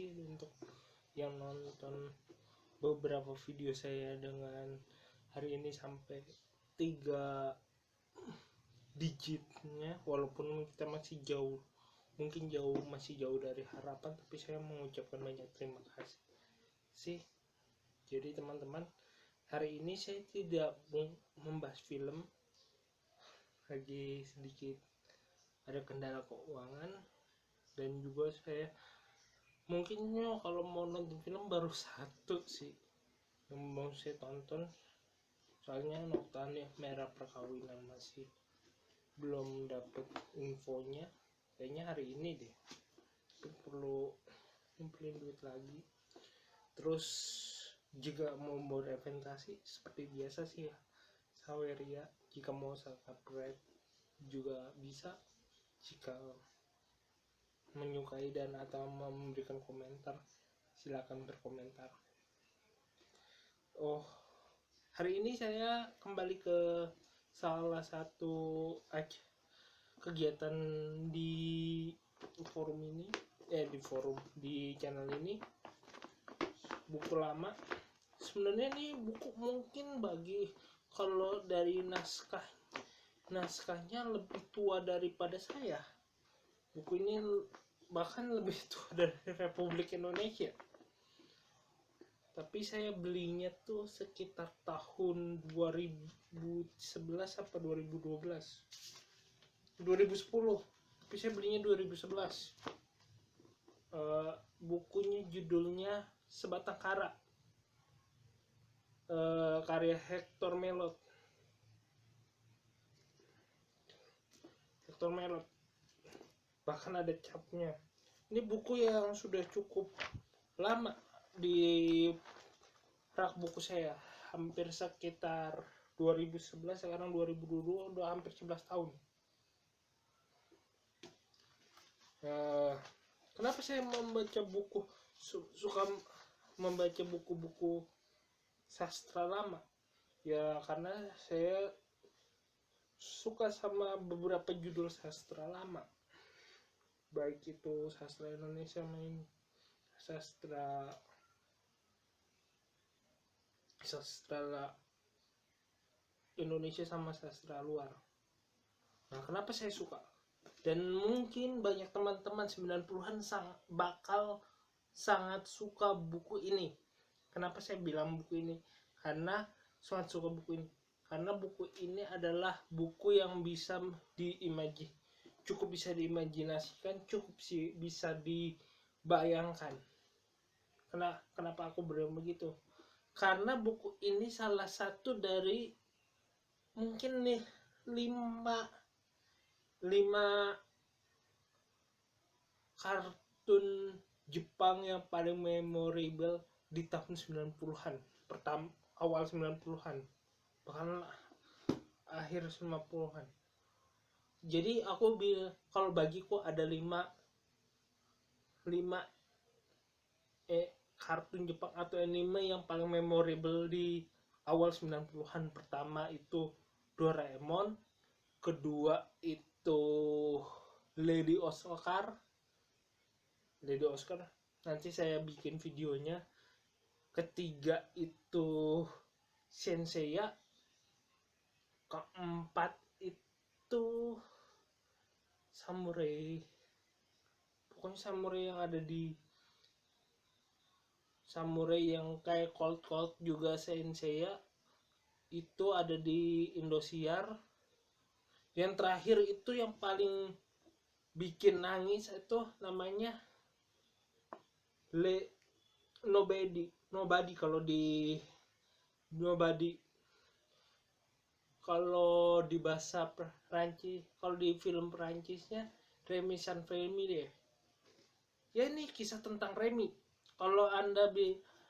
kasih untuk yang nonton beberapa video saya dengan hari ini sampai 3 digitnya, walaupun kita masih jauh, mungkin masih jauh dari harapan, tapi saya mengucapkan banyak terima kasih sih. Jadi teman-teman, hari ini saya tidak membahas film, lagi sedikit ada kendala keuangan, dan juga saya mungkinnya kalau mau nonton film baru satu sih yang mau saya tonton, soalnya Noktanya Merah Perkawinan masih belum dapet infonya, kayaknya hari ini deh, tapi perlu ngumpulin duit lagi. Terus juga mau bereventasi seperti biasa sih ya, Saweria, jika mau subscribe juga bisa, jika menyukai dan atau memberikan komentar silakan berkomentar. Oh, hari ini saya kembali ke salah satu kegiatan di forum ini, di channel ini, buku lama. Sebenarnya ini buku mungkin bagi kalau dari naskahnya lebih tua daripada saya. Buku ini bahkan lebih tua dari Republik Indonesia. Tapi saya belinya tuh sekitar tahun 2011 apa 2012, 2010, tapi saya belinya 2011. Bukunya judulnya Sebatang Kara, karya Hector Melot. Bahkan ada capnya. Ini buku yang sudah cukup lama di rak buku saya, hampir sekitar 2011, sekarang 2022, udah hampir 11 tahun. Kenapa saya suka membaca buku-buku sastra lama? Ya karena saya suka sama beberapa judul sastra lama, baik itu sastra Indonesia main sastra Indonesia sama sastra luar. Nah, kenapa saya suka? Dan mungkin banyak teman-teman 90-an bakal sangat suka buku ini. Kenapa saya bilang buku ini? Karena sangat suka buku ini. Karena buku ini adalah buku yang cukup bisa diimajinasikan, cukup bisa dibayangkan. Kenapa aku bilang begitu? Karena buku ini salah satu dari mungkin nih 5 kartun Jepang yang paling memorable di tahun 90-an, awal 90-an, bahkan akhir 90-an. Jadi kalau bagiku ada 5 kartun Jepang atau anime yang paling memorable di awal 90-an. Pertama itu Doraemon, kedua itu Lady Oscar, nanti saya bikin videonya. Ketiga itu Senseiya, keempat itu Samurai, pokoknya Samurai yang ada di Samurai yang kayak Cold juga Senseiya, itu ada di Indosiar. Yang terakhir itu yang paling bikin nangis itu namanya Nobody kalau di bahasa Perancis, kalau di film Perancisnya Remy San Remy deh. Ya, ini kisah tentang Remy. Kalau Anda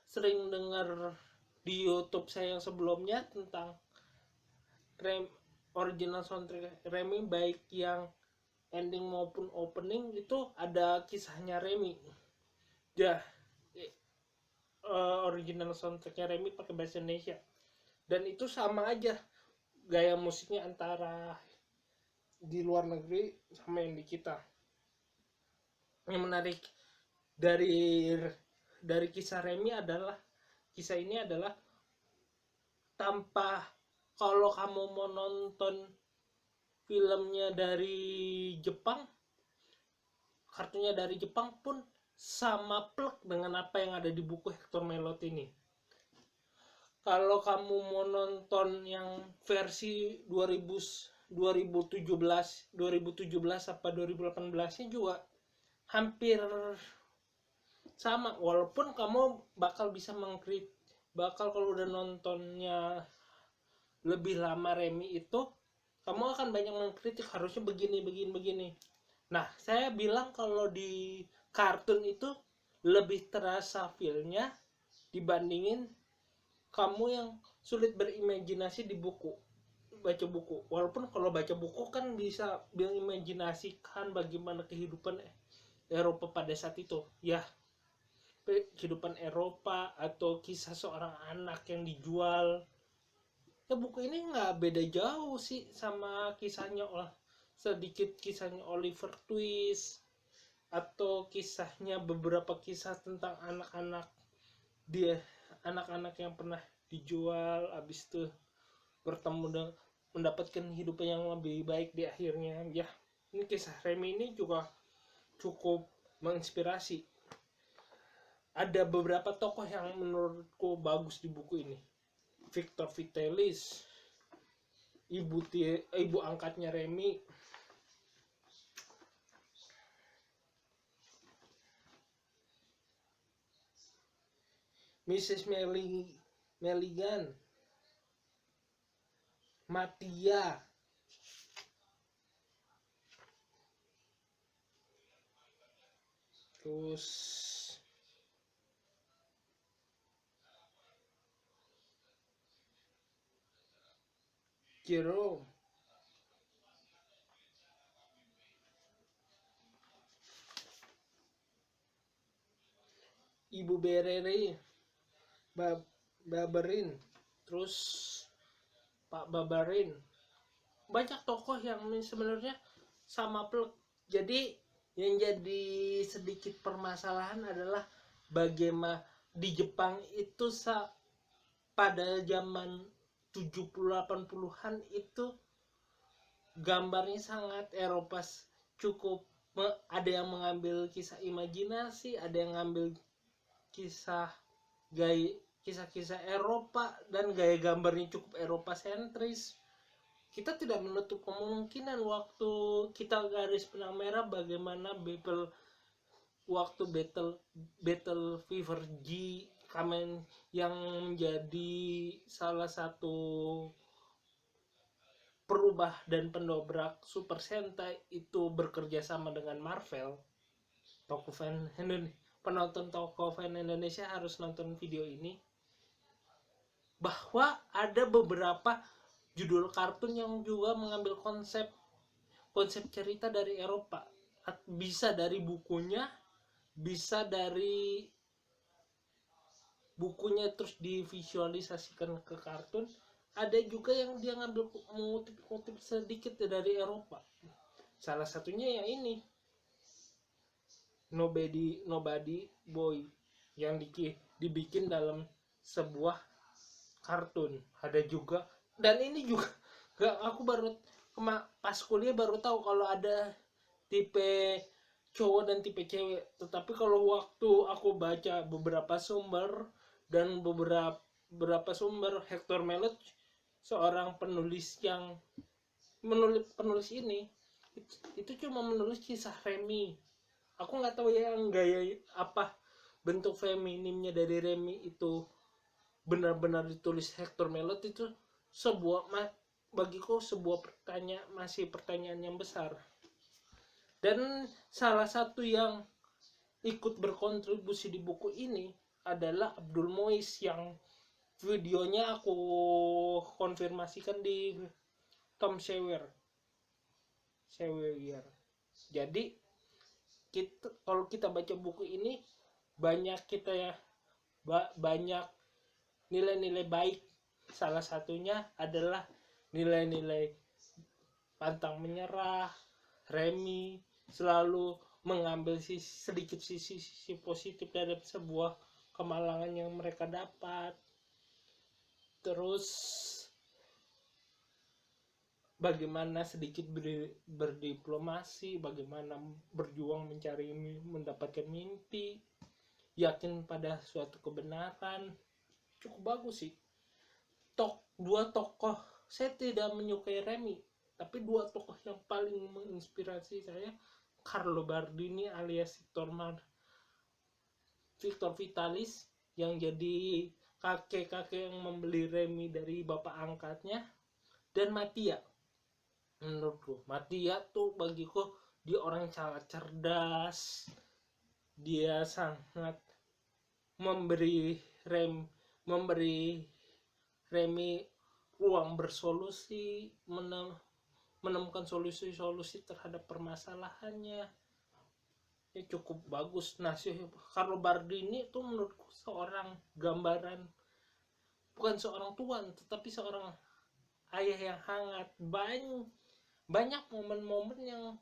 sering dengar di YouTube saya yang sebelumnya tentang original soundtrack Remy, baik yang ending maupun opening, itu ada kisahnya Remy. Ya, original soundtracknya Remy pakai bahasa Indonesia, dan itu sama aja gaya musiknya antara di luar negeri sama yang di kita. Yang menarik dari kisah Remy adalah, kisah ini adalah tanpa, kalau kamu mau nonton filmnya dari Jepang, kartunya dari Jepang pun sama plek dengan apa yang ada di buku Hector Melot ini. Kalau kamu mau nonton yang versi 2017 apa 2018-nya juga hampir sama, walaupun kamu bakal bisa bakal kalau udah nontonnya lebih lama Remy itu, kamu akan banyak mengkritik harusnya begini. Nah, saya bilang kalau di kartun itu lebih terasa feel-nya dibandingin kamu yang sulit berimajinasi di baca buku. Walaupun kalau baca buku kan bisa mengimajinasikan bagaimana kehidupan Eropa pada saat itu. Ya, kehidupan Eropa atau kisah seorang anak yang dijual. Ya, buku ini nggak beda jauh sih sama kisahnya sedikit kisahnya Oliver Twist, atau kisahnya beberapa kisah tentang anak-anak yang pernah dijual abis itu bertemu dan mendapatkan hidup yang lebih baik di akhirnya. Ya, ini kisah Remy ini juga cukup menginspirasi. Ada beberapa tokoh yang menurutku bagus di buku ini. Victor Vitalis, ibu angkatnya Remy, Mrs. Meligan, Matia, terus Jerome, Ibu Berere, Baberin, terus Pak Babarin. Banyak tokoh yang sebenarnya sama plek. Jadi yang jadi sedikit permasalahan adalah bagaimana di Jepang itu pada zaman 70-80-an itu gambarnya sangat Eropa, cukup ada yang mengambil kisah imajinasi, ada yang ngambil kisah-kisah Eropa, dan gaya gambarnya cukup Eropa sentris. Kita tidak menutup kemungkinan waktu kita garis benang merah bagaimana Battle Fever G Kamen yang menjadi salah satu perubah dan pendobrak Super Sentai itu bekerja sama dengan Marvel. Penonton toko fan Indonesia harus nonton video ini, bahwa ada beberapa judul kartun yang juga mengambil konsep cerita dari Eropa. Bisa dari bukunya, bisa dari bukunya terus divisualisasikan ke kartun. Ada juga yang dia mengutip sedikit dari Eropa. Salah satunya yang ini, Nobody Boy, yang dibikin dalam sebuah kartun. Ada juga, dan ini juga aku baru pas kuliah baru tahu kalau ada tipe cowok dan tipe cewek. Tetapi kalau waktu aku baca beberapa sumber dan beberapa sumber, Hector Melot seorang penulis yang penulis ini itu cuma menulis kisah Remy. Aku nggak tahu ya gaya apa bentuk feminimnya dari Remy itu benar-benar ditulis Hector Melot. Itu bagiku sebuah pertanyaan yang besar. Dan salah satu yang ikut berkontribusi di buku ini adalah Abdul Mois, yang videonya aku konfirmasikan di Tom Sawyer. Jadi kalau kita baca buku ini banyak nilai-nilai baik. Salah satunya adalah nilai-nilai pantang menyerah. Remy selalu mengambil sedikit sisi positif dari sebuah kemalangan yang mereka dapat. Terus bagaimana sedikit berdiplomasi, bagaimana berjuang mencari mendapatkan mimpi, yakin pada suatu kebenaran. Cukup bagus sih. Dua tokoh, saya tidak menyukai Remy, tapi dua tokoh yang paling menginspirasi saya, Carlo Bardini alias Victor Vitalis yang jadi kakek-kakek yang membeli Remy dari bapak angkatnya, dan Mattia. Menurutku Mattia tuh bagiku dia orang sangat cerdas, dia sangat memberi Remy ruang bersolusi, menemukan solusi-solusi terhadap permasalahannya. Ya cukup bagus. Nah, si Carlo Bardini itu menurutku seorang gambaran, bukan seorang tuan tetapi seorang ayah yang hangat. Banyak momen-momen yang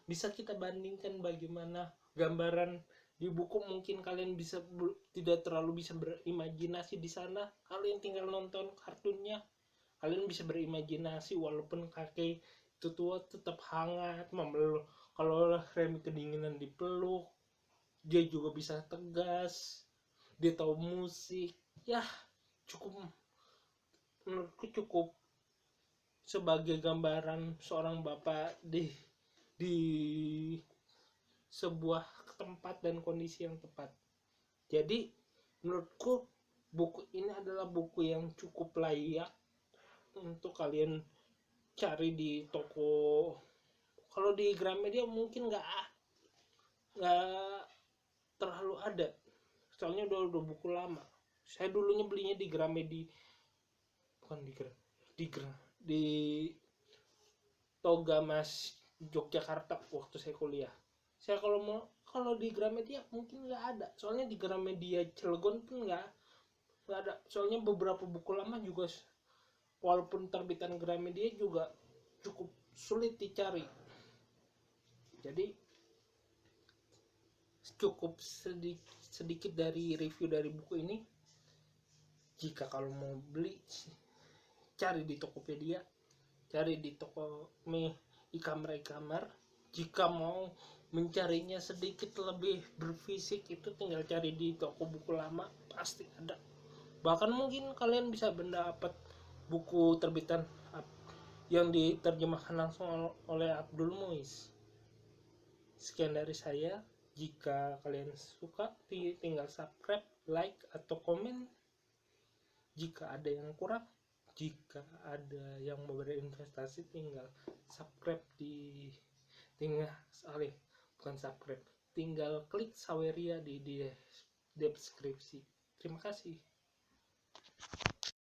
bisa kita bandingkan bagaimana gambaran di buku. Mungkin kalian tidak terlalu bisa berimajinasi di sana, kalian tinggal nonton kartunnya, kalian bisa berimajinasi walaupun kakek itu tua tetap hangat memeluk. Kalau Remy kedinginan dipeluk, dia juga bisa tegas, dia tahu musik. Ya menurutku cukup sebagai gambaran seorang bapak di sebuah tempat dan kondisi yang tepat. Jadi menurutku buku ini adalah buku yang cukup layak untuk kalian cari di toko. Kalau di Gramedia mungkin nggak terlalu ada, soalnya udah buku lama. Saya dulunya belinya di Gramedia, bukan di Toga Mas Yogyakarta waktu saya kuliah. Saya kalau di Gramedia mungkin nggak ada, soalnya di Gramedia Cilegon pun nggak ada, soalnya beberapa buku lama juga walaupun terbitan Gramedia juga cukup sulit dicari. Jadi cukup sedikit dari review dari buku ini. Jika kalau mau beli, cari di Tokopedia, cari di toko e-kamar. Jika mau mencarinya sedikit lebih berfisik, itu tinggal cari di toko buku lama, pasti ada. Bahkan mungkin kalian bisa mendapat buku terbitan yang diterjemahkan langsung oleh Abdul Muiz. Sekian dari saya. Jika kalian suka, tinggal subscribe, like, atau komen. Jika ada yang kurang, jika ada yang mau berinvestasi, tinggal subscribe tinggal klik Saweria di deskripsi. Terima kasih.